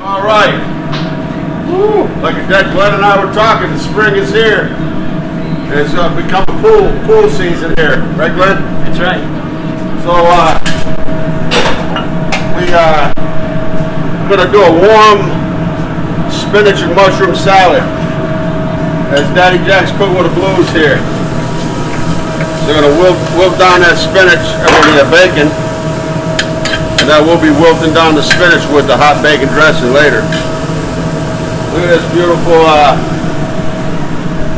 All right. Woo. Like Glenn and I were talking, the spring is here. It's become a pool season here, right, Glenn? That's right. So we're gonna do a warm spinach and mushroom salad. As Daddy Jack's cooking with the blues here. So we're gonna wilt down that spinach and we'll need a bacon. And then we'll be wilting down the spinach with the hot bacon dressing later. Look at this beautiful,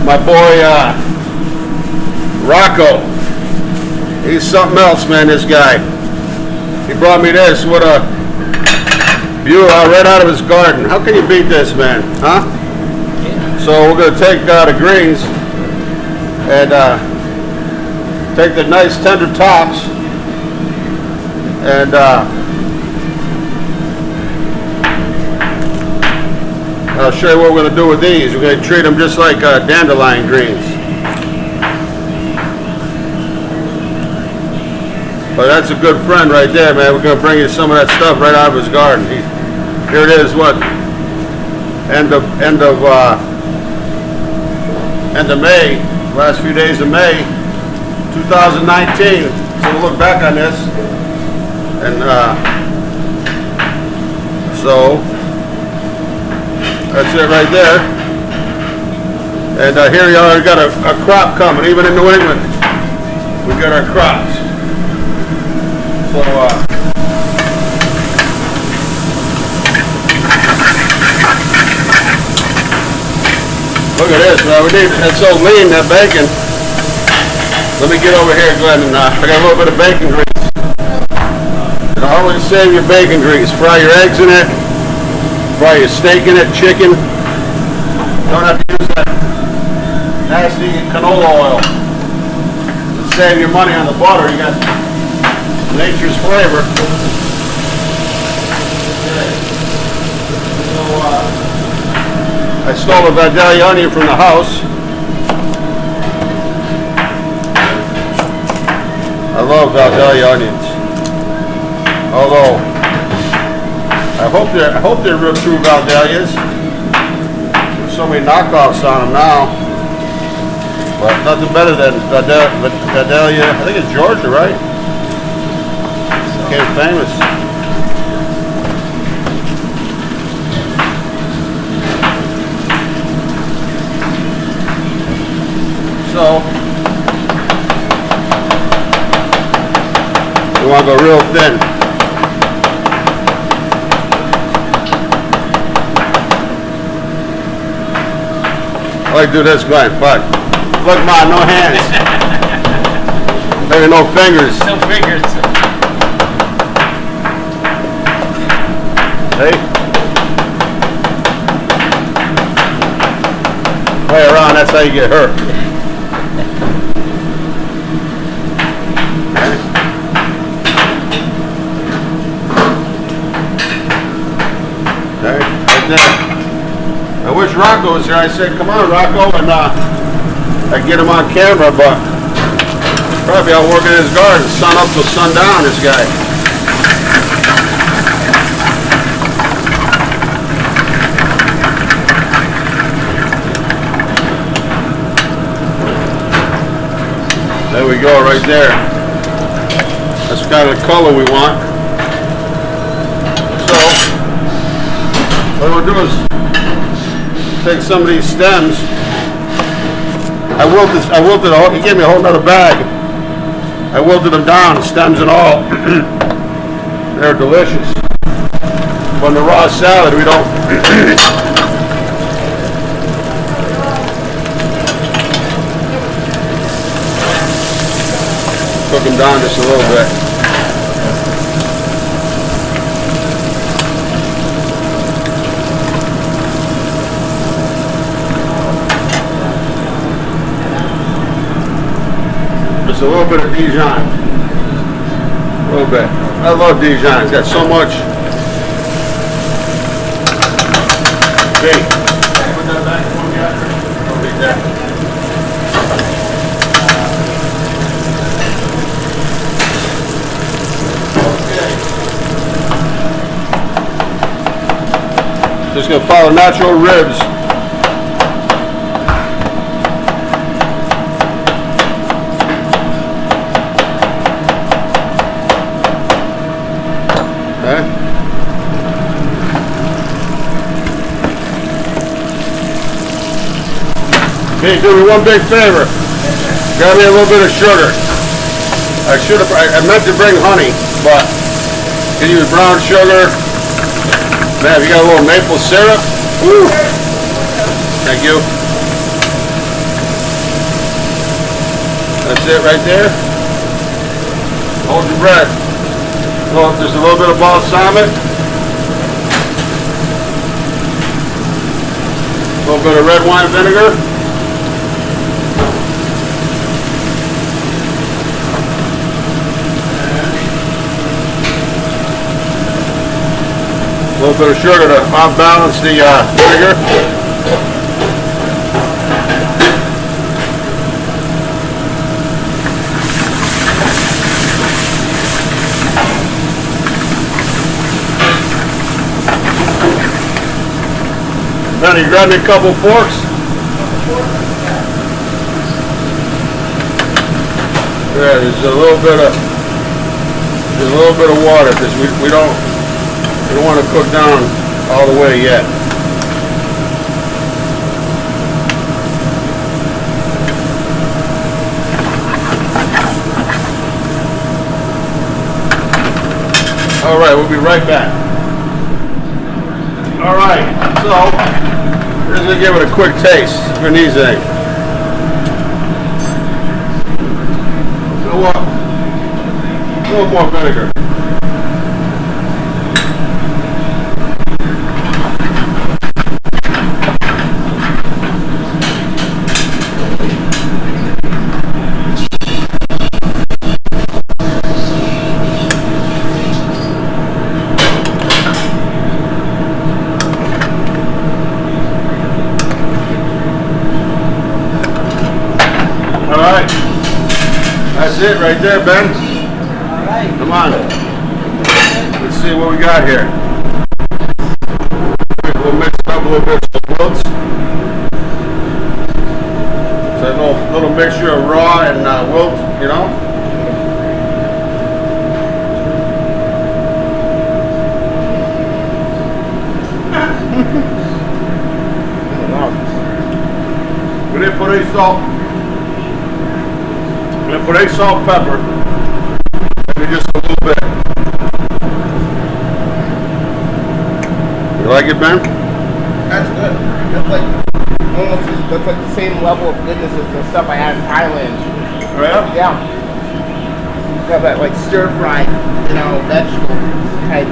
my boy Rocco. He's something else, man, this guy. He brought me this with a beautiful, right out of his garden. How can you beat this, man? Huh? Yeah. So we're gonna take the greens and take the nice tender tops and I'll show you what we're going to do with these. We're going to treat them just like dandelion greens. But that's a good friend right there, man. We're going to bring you some of that stuff right out of his garden. Here it is, what? End of May, last few days of May, 2019. So we'll look back on this. And so that's it right there. And here you already got a crop coming. Even in New England, we got our crops. So look at this, man. We need, it's so lean, that bacon. Let me get over here, Glenn, and I got a little bit of bacon grease. And always save your bacon grease. Fry your eggs in it. Fry your steak in it, chicken. Don't have to use that nasty canola oil. Save your money on the butter. You got nature's flavor. Okay. So I stole a Vidalia onion from the house. I love Vidalia onions. Although I hope they're real true Vidalias. There's so many knockoffs on them now. But nothing better than Vidalia. I think it's Georgia, right? Became famous. So we want to go real thin. I like to do this, Glenn. But look, Ma, no hands. Maybe no fingers. No fingers. Hey. Play around, that's how you get hurt. Okay, right there. I wish Rocco was here. I said, come on, Rocco, and I'd get him on camera, but probably out working in his garden, sun up till sundown, this guy. There we go, right there. That's kind of the color we want. So, what we'll do is take some of these stems. I wilted he gave me a whole nother bag. I wilted them down, stems and all. They're delicious. From the raw salad, we don't cook them down just a little bit. Just a little bit of Dijon. A little bit. I love Dijon. It's got so much. Okay. Put that back for me after. Don't need that. Okay. Just gonna follow natural ribs. Okay. Hey, do me one big favor. Got me a little bit of sugar. I meant to bring honey, but you can use brown sugar. Man, you got a little maple syrup. Woo. Thank you. That's it right there. Hold your breath. Oh, there's a little bit of balsamic. A little bit of red wine vinegar. A little bit of sugar to balance the vinegar. Then you grab me a couple forks. Yeah, there's a little bit of water because we don't want to cook down all the way yet. All right, we'll be right back. All right, so we're just gonna give it a quick taste for these things. So what? A little more vinegar. That's it right there, Ben. All right. Come on. Let's see what we got here. We'll mix it up a little bit with some wilts. It's a little mixture of raw and wilt, you know. We didn't put any salt. I'm going to put a salt, pepper, maybe just a little bit. You like it, Ben? That's good. That's like almost that's like the same level of goodness as the stuff I had in Thailand. Oh, yeah? Yeah. Got that like stir fried, vegetable type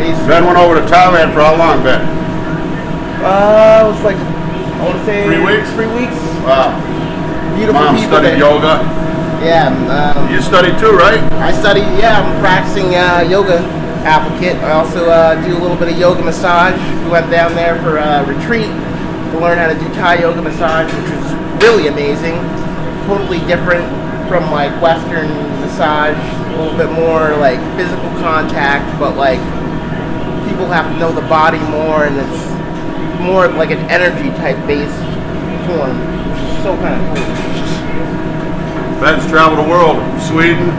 taste. Ben went over to Thailand for how long, Ben? It was like I want to say 3 weeks. 3 weeks. Wow. Beautiful Mom people studied there. yoga. Yeah. You studied too, right? I study. Yeah, I'm practicing yoga applicant. I also do a little bit of yoga massage. We went down there for a retreat to learn how to do Thai yoga massage, which was really amazing. Totally different from like Western massage. A little bit more like physical contact, but like people have to know the body more, and it's more of like an energy type based form, which is so kind of cool. Ben's traveled the world. Sweden.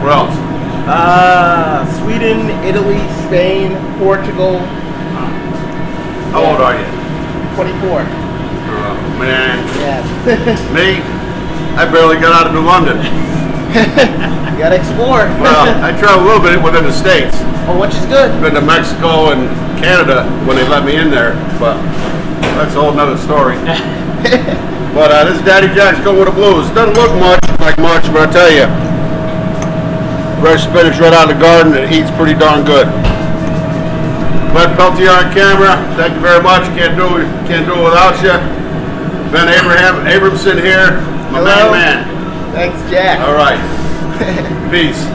Where else? Sweden, Italy, Spain, Portugal. How old are you? 24. Oh, man. Yes. Me? I barely got out of New London. You gotta explore. Well, I travel a little bit within the States. Oh, which is good. Been to Mexico and Canada when they let me in there, but that's a whole nother story. But this is Daddy Jack's Cook with the Blues. Doesn't look like much, but I tell you, fresh spinach right out of the garden, it eats pretty darn good. Glenn Peltier on camera, thank you very much. Can't do it without you. Ben Abramson here, my Hello. man. Thanks, Jack. All right. Peace.